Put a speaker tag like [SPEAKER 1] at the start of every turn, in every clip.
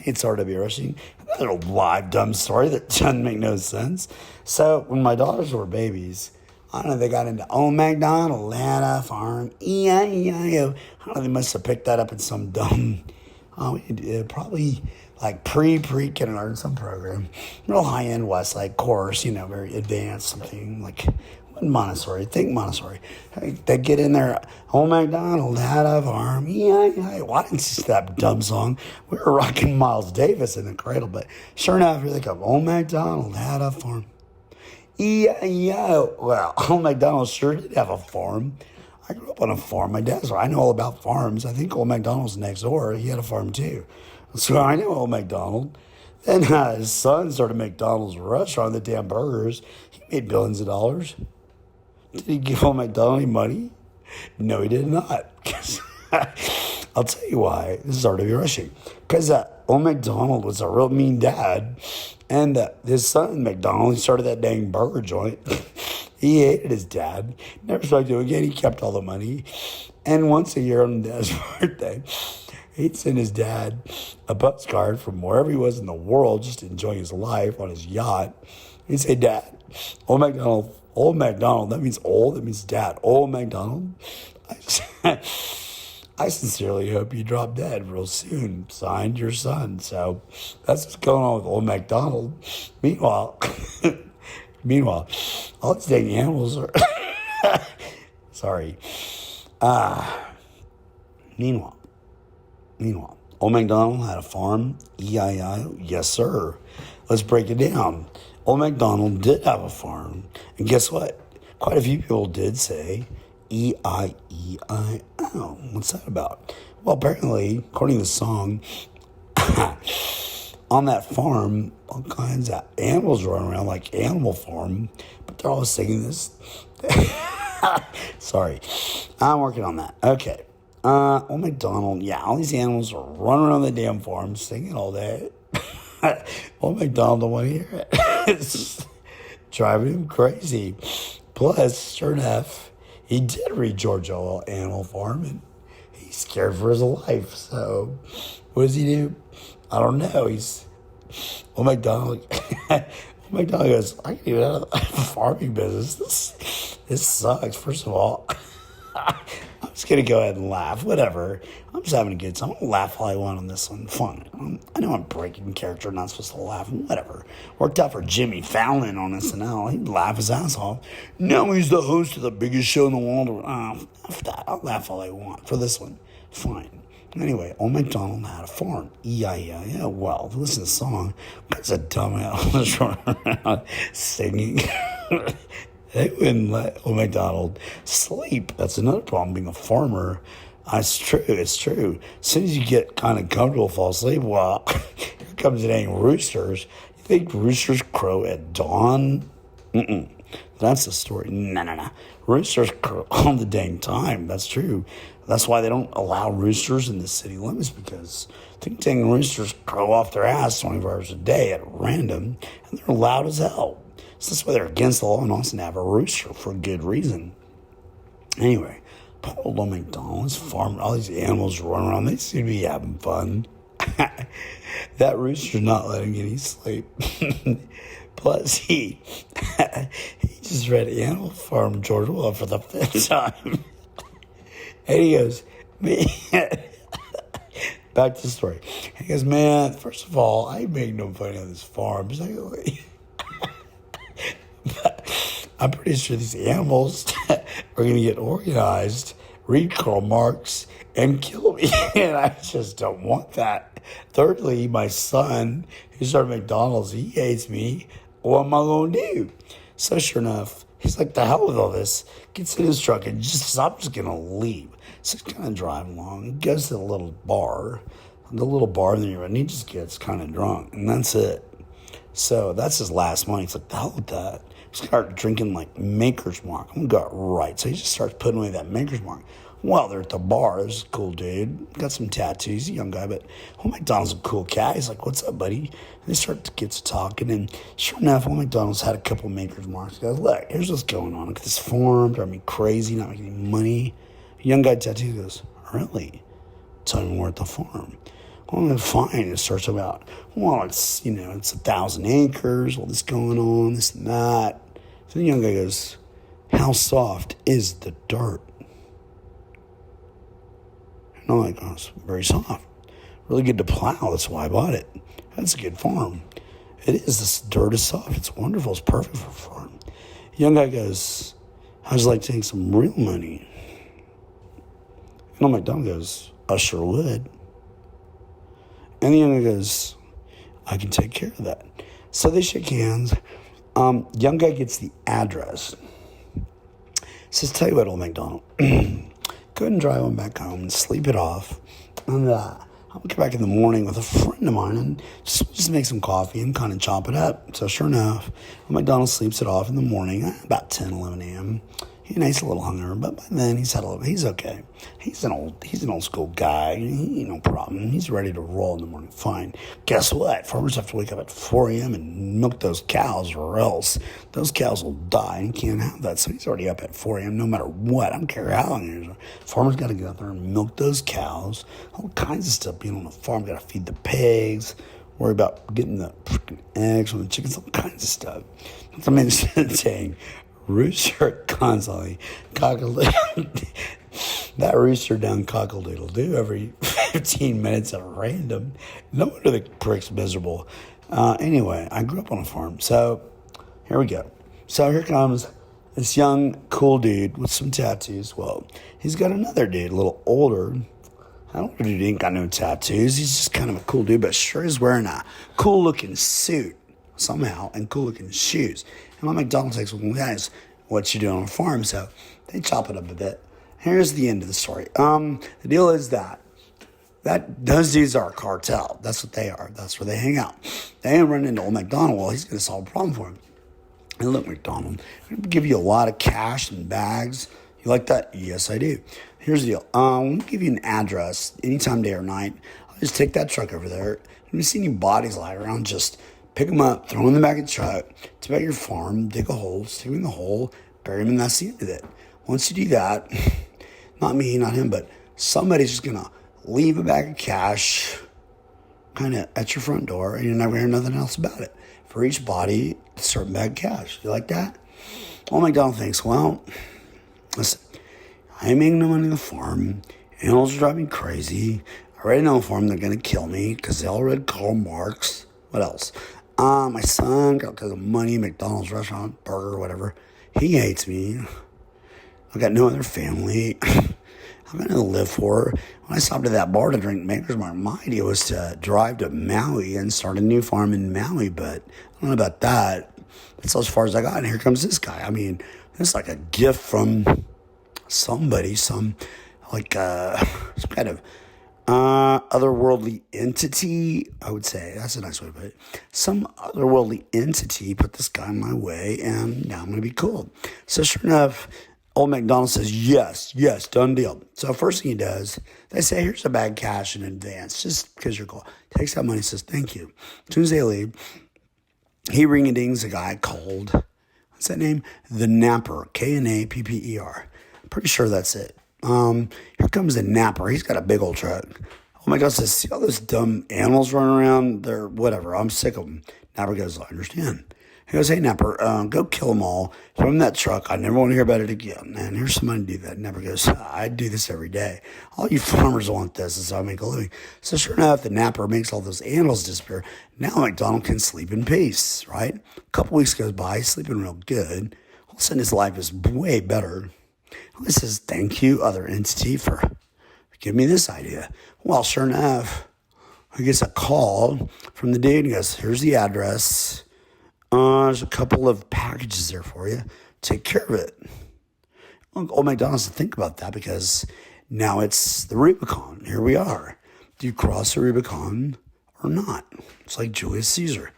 [SPEAKER 1] It's hard to be rushing. Another live dumb story that doesn't make no sense. So when my daughters were babies, I don't know, they got into Macdonald had a farm. E-I-E-I-O. I don't know, they must have picked that up in some dumb, probably like pre-kindergarten, some program. Real high-end Westside course, very advanced, something like Montessori. Think Montessori. They get in there, Macdonald had a farm. E-I-E-I-O. Why didn't you see that dumb song? We were rocking Miles Davis in the cradle, but sure enough, here they come. Macdonald had a farm. E-I-E-I-O. Well, old MacDonald sure did have a farm. I grew up on a farm. My dad's right. I know all about farms. I think old MacDonald's next door. He had a farm too. So I know old MacDonald. Then his son started McDonald's restaurant, the damn burgers. He made billions of dollars. Did he give old MacDonald any money? No, he did not. I'll tell you why. This is already rushing. Because old MacDonald was a real mean dad. And his son, McDonald, he started that dang burger joint. He hated his dad. Never started doing it again. He kept all the money. And once a year on Dad's birthday, he'd send his dad a postcard from wherever he was in the world, just enjoying his life on his yacht. He'd say, Dad, old MacDonald, that means old, that means dad. Old MacDonald, I sincerely hope you drop dead real soon. Signed, your son. So that's what's going on with old MacDonald. Meanwhile, all these dang animals are... Sorry. Meanwhile, old MacDonald had a farm. E-I-I-O. Yes, sir. Let's break it down. Old MacDonald did have a farm. And guess what? Quite a few people did say E-I-E-I-O. What's that about? Well, apparently, according to the song, on that farm, all kinds of animals run around like Animal Farm, but they're all singing this. Sorry. I'm working on that. Okay. Old MacDonald, yeah, all these animals are running around the damn farm singing all day. Old MacDonald don't want to hear it. It's driving him crazy. Plus, sure enough, he did read George Orwell Animal Farm, and he's scared for his life. So, what does he do? I don't know. Old MacDonald goes, I can get out of the farming business. This sucks. First of all, I'm just going to go ahead and laugh. Whatever. I'm just having a good time. I'm going to laugh all I want on this one. Fun. I know I'm breaking character. I'm not supposed to laugh. Whatever. Worked out for Jimmy Fallon on SNL. He'd laugh his ass off. Now he's the host of the biggest show in the world. After that, I'll laugh all I want. For this one, fine. Anyway, old MacDonald had a farm. E-I-E-I-O. Well, listen to the song. What's a dumbass running around singing? They wouldn't let old MacDonald sleep. That's another problem, being a farmer. It's true. As soon as you get kind of comfortable, fall asleep, well, here comes the dang roosters. You think roosters crow at dawn? That's the story. No. Roosters crow all the dang time. That's true. That's why they don't allow roosters in the city limits, because I think dang roosters crow off their ass 24 hours a day at random, and they're loud as hell. So that's why they're against the law in Austin to have a rooster for a good reason. Anyway, poor old MacDonald, his farm, all these animals run around. They seem to be having fun. That rooster's not letting him get any sleep. Plus, he just read Animal Farm George Orwell for the 5th time. And he goes, man, back to the story. He goes, man, first of all, I ain't making no money on this farm. Secondly, I'm pretty sure these animals are going to get organized, read Karl Marx, and kill me. And I just don't want that. Thirdly, my son, who started McDonald's, he hates me. What am I going to do? So sure enough, he's like, the hell with all this. Gets in his truck and I'm just going to leave. So he's kind of driving along. He goes to the little bar in the neighborhood, and he just gets kind of drunk. And that's it. So that's his last money. He's like, the hell with that. He started drinking like Maker's Mark. I'm got right. So he just starts putting away that Maker's Mark. Well, they're at the bar. There's a cool dude. Got some tattoos. A young guy, but McDonald's a cool cat. He's like, what's up, buddy? And they start to get to talking. And sure enough, McDonald's had a couple of Maker's Marks. He goes, look, here's what's going on. Look at this farm. Driving me crazy. Not making any money. A young guy tattoo goes, really? Tell me more at the farm. Well, fine. It starts about, well, it's, it's 1,000 acres, all this going on, this and that. So the young guy goes, how soft is the dirt? And I'm like, oh, it's very soft. Really good to plow. That's why I bought it. That's a good farm. It is. This dirt is soft. It's wonderful. It's perfect for a farm. The young guy goes, how'd you like to take some real money? And old Macdonald goes, I sure would. And the young guy goes, I can take care of that. So they shake hands. Young guy gets the address. Says, tell you what, old Macdonald, go ahead and drive on back home and sleep it off. And I'll come back in the morning with a friend of mine and just make some coffee and kind of chop it up. So sure enough, Macdonald sleeps it off in the morning, about 10, 11 a.m. He's a little hungover, but by then he's okay. He's an old school guy. He ain't no problem. He's ready to roll in the morning. Fine. Guess what? Farmers have to wake up at 4 a.m. and milk those cows, or else those cows will die and can't have that. So he's already up at 4 a.m. no matter what. I don't care how long it is. Farmers got to get out there and milk those cows. All kinds of stuff being on the farm. Got to feed the pigs. Worry about getting the freaking eggs from the chickens. All kinds of stuff. Not to mention saying, rooster constantly cockle-doodle. That rooster down cockle-doodle-doo every 15 minutes at random. No wonder the prick's miserable. Anyway, I grew up on a farm, so here we go. So here comes this young, cool dude with some tattoos. Well, he's got another dude, a little older. That older dude ain't got no tattoos. He's just kind of a cool dude, but sure is wearing a cool-looking suit somehow and cool-looking shoes. And my Macdonald takes, well, guys, what you doing on a farm? So they chop it up a bit. Here's the end of the story. The deal is that those dudes are a cartel. That's what they are. That's where they hang out. They ain't running into old Macdonald. Well, he's going to solve a problem for him. And look, Macdonald, I'm going to give you a lot of cash and bags. You like that? Yes, I do. Here's the deal. I'm going to give you an address anytime, day or night. I'll just take that truck over there. If you see any bodies lying around, just pick them up, throw them in the back of the truck, to back your farm, dig a hole, stick them in the hole, bury them, and that's the end of it. Once you do that, not me, not him, but somebody's just going to leave a bag of cash kind of at your front door, and you're never hear nothing else about it. For each body, a certain bag of cash. You like that? Old Macdonald thinks, well, listen, I ain't making no money on the farm. Animals are driving me crazy. I already know the farm, they're going to kill me because they all read Karl Marx. What else? My son got because of money, McDonald's restaurant, burger, whatever. He hates me. I got no other family. I'm going to live for. When I stopped at that bar to drink Maker's Mark, my idea was to drive to Maui and start a new farm in Maui, but I don't know about that. That's as far as I got, and here comes this guy. I mean, it's like a gift from somebody, some kind of otherworldly entity, I would say. That's a nice way to put it. Some otherworldly entity put this guy my way, and now I'm going to be cool. So sure enough, old Macdonald says, yes, done deal. So first thing he does, they say, here's a bag of cash in advance, just because you're cool. Takes that money and says, thank you. As soon as they leave, he ring-a-dings a guy called, what's that name? The Napper, Knapper. I'm pretty sure that's it. Here comes the Napper. He's got a big old truck. Oh my God, says, see all those dumb animals running around? They're whatever. I'm sick of them. Napper goes, I understand. He goes, hey, Napper, go kill them all. Throw them in that truck. I never want to hear about it again. Man, here's somebody to do that. Napper goes, I do this every day. All you farmers want this. Is how I make a living. So sure enough, the Napper makes all those animals disappear. Now Macdonald can sleep in peace, right? A couple weeks goes by. He's sleeping real good. All of a sudden, his life is way better. He says, thank you, other entity, for giving me this idea. Well, sure enough, he gets a call from the dude. He goes, here's the address. There's a couple of packages there for you. Take care of it. Well, old Macdonald has to think about that because now it's the Rubicon. Here we are. Do you cross the Rubicon or not? It's like Julius Caesar.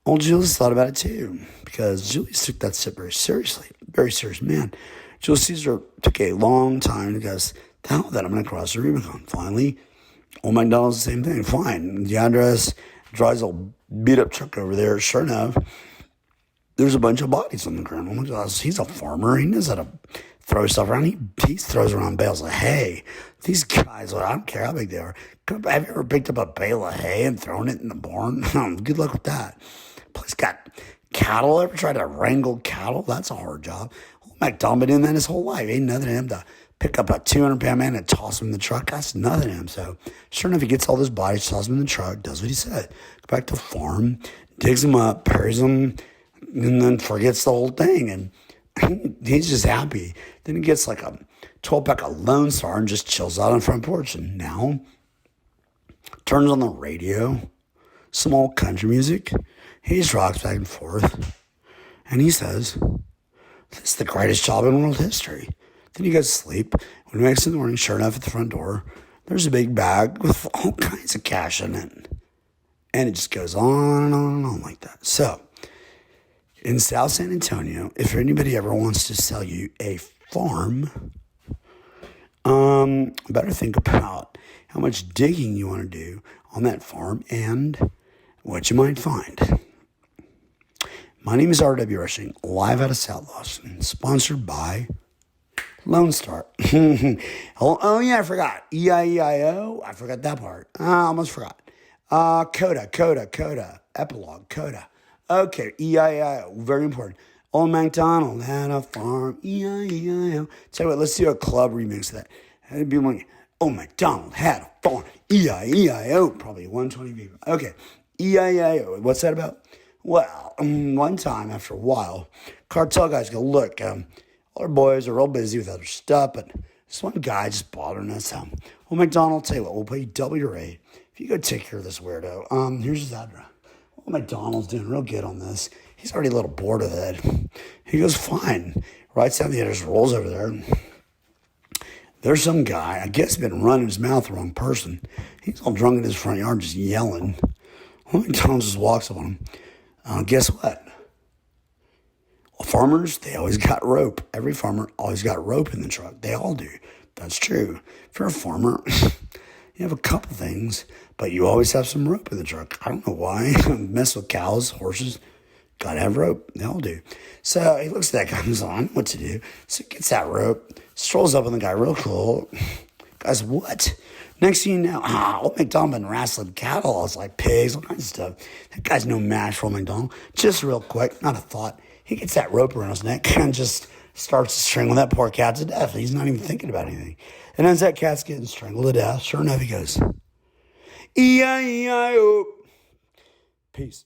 [SPEAKER 1] Old Julius thought about it too because Julius took that shit very seriously. Very serious man. Julius Caesar took a long time and goes, the hell with that, I'm going to cross the Rubicon. Finally, old Macdonald's the same thing. Fine. The address, drives a beat-up truck over there. Sure enough, there's a bunch of bodies on the ground. Oh my gosh, he's a farmer. He knows how to throw stuff around. He throws around bales of hay. These guys, I don't care how big they are. Have you ever picked up a bale of hay and thrown it in the barn? Good luck with that. Plus, got cattle. Ever tried to wrangle cattle? That's a hard job. Old Macdonald been doing that his whole life. Ain't nothing to him to pick up a 200-pound man and toss him in the truck. That's nothing to him. So, sure enough, he gets all those bodies, tosses them in the truck, does what he said. Go back to the farm, digs them up, buries them, and then forgets the whole thing. And he's just happy. Then he gets like a 12-pack of Lone Star and just chills out on the front porch. And now, turns on the radio, some old country music. He just rocks back and forth. And he says, this is the greatest job in world history. Then he goes to sleep. When he wakes in the morning, sure enough, at the front door, there's a big bag with all kinds of cash in it. And it just goes on and on and on like that. So, in South San Antonio, if anybody ever wants to sell you a farm, better think about how much digging you want to do on that farm and what you might find. My name is R.W. Rushing, live out of South Austin, sponsored by Lone Star. Oh, yeah, I forgot. E-I-E-I-O. I forgot that part. I almost forgot. Coda. Epilogue, Coda. Okay, E-I-E-I-O. Very important. Old Macdonald had a farm. E-I-E-I-O. Tell you what, let's do a club remix of that. It'd be like, Old Macdonald had a farm. E-I-E-I-O. Probably 120 people. Okay, E-I-E-I-O. What's that about? Well, one time, after a while, cartel guys go, look, all our boys are real busy with other stuff, but this one guy just bothering us. Well, Macdonald, tell you what, we'll pay you double your rate if you go take care of this weirdo. Here's his address. Well, Macdonald's doing real good on this. He's already a little bored of it. He goes, fine. Writes down the address, rolls over there. There's some guy, I guess, been running his mouth the wrong person. He's all drunk in his front yard just yelling. Well, Macdonald just walks up on him. Guess what? Well, farmers, they always got rope. Every farmer always got rope in the truck. They all do. That's true. If you're a farmer, you have a couple things, but you always have some rope in the truck. I don't know why. Mess with cows, horses, gotta have rope. They all do. So he looks at that guy and goes, I know what to do. So he gets that rope, strolls up on the guy real cool. Guys, what? Next thing you know, old Macdonald been wrestling cattle. It's like pigs, all kinds of stuff. That guy's no match for old Macdonald. Just real quick, not a thought. He gets that rope around his neck and just starts to strangle that poor cat to death. He's not even thinking about anything. And as that cat's getting strangled to death, sure enough, he goes, E-I-E-I-O. Peace.